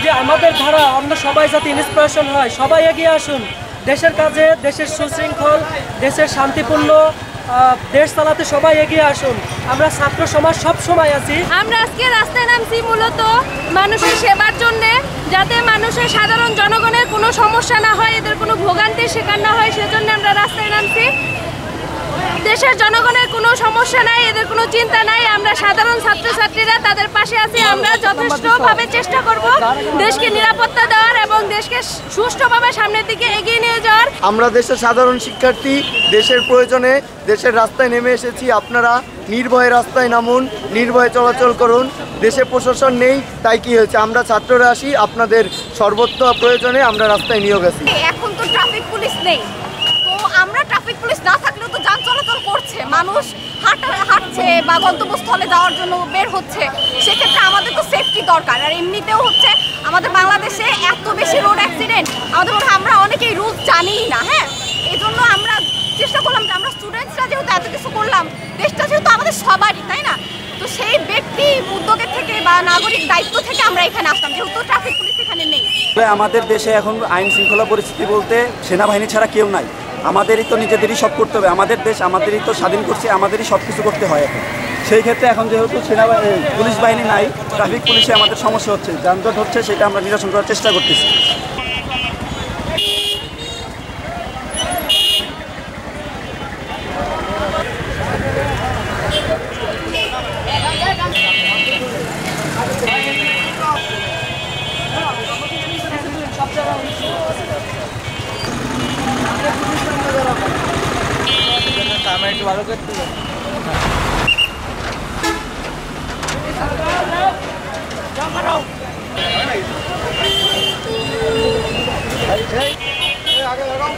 যে আমাদের ধারা অন্য সবাই যাতে ইন্সপিরেশন হয়, সবাই এগিয়ে আসুন দেশের কাজে, দেশের সুশৃঙ্খল, দেশের শান্তিপূর্ণ দেশ চালাতে সবাই এগিয়ে আসুন। আমরা ছাত্র সমাজ সব সময় আছি। আমরা আজকে রাস্তায় নামছি মূলত মানুষের সেবার জন্য, যাতে মানুষের সাধারণ জনগণের কোনো সমস্যা না হয়, এদের কোনো ভোগান্তির শিকার না হয়, সেজন্য আমরা রাস্তায় নামছি। দেশের জনগণের কোনো সমস্যা নাই, এদের কোনো চিন্তা নাই। আমরা সাধারণ ছাত্রছাত্রীরা তাদের পাশে আছি। আমরা যথেষ্টভাবে চেষ্টা করব দেশকে নিরাপত্তা দেওয়ার এবং দেশকে সুষ্ঠুভাবে সামনের দিকে এগিয়ে নিয়ে যাওয়ার। আমরা দেশের সাধারণ শিক্ষার্থী, দেশের প্রয়োজনে দেশের রাস্তায় নেমে এসেছি। আপনারা নির্ভয়ে রাস্তায় নামুন, নির্ভয়ে চলাচল করুন। দেশে প্রশাসন নেই, তাই কি হয়েছে, আমরা ছাত্ররা আসি, আপনাদের সর্বোচ্চ প্রয়োজনে আমরা রাস্তায় নিয়োগ আছি। এখন তো ট্রাফিক পুলিশ নেই, তো আমরা ট্রাফিক পুলিশ না থাকলেও তো যান চলাচল করছে, মানুষ হাঁটছে বা গন্তব্যস্থলে যাওয়ার জন্য বের হচ্ছে। সেক্ষেত্রে আমাদের তো সেফটি দরকার। আর এমনিতেও হচ্ছে আমাদের বাংলাদেশে এত বেশি রোড অ্যাক্সিডেন্ট, আমরা অনেকেই রুলস জানিই না। হ্যাঁ, এই জন্য আমরা চেষ্টা করলাম যে আমরা স্টুডেন্টসরা যেহেতু এত কিছু করলাম, দেশটা যেহেতু আমাদের সবারই, তাই না? তো সেই ব্যক্তি উদ্যোগের থেকে বা নাগরিক দায়িত্ব থেকে আমরা এখানে আসলাম, যেহেতু ট্রাফিক পুলিশ এখানে নেই। আমাদের দেশে এখন আইন শৃঙ্খলা পরিস্থিতি বলতে সেনাবাহিনী ছাড়া কেউ নাই। আমাদেরই তো নিজেদেরই সব করতে হবে। আমাদের দেশ আমাদেরই তো স্বাধীন করছে, আমাদেরই সব কিছু করতে হয় এখন। সেই ক্ষেত্রে এখন যেহেতু পুলিশ বাহিনী নাই, ট্রাফিক পুলিশে আমাদের সমস্যা হচ্ছে, যানজট হচ্ছে, সেটা আমরা নিরসন করার চেষ্টা করতেছি। একটু ভালো করতে আগে লাগাও।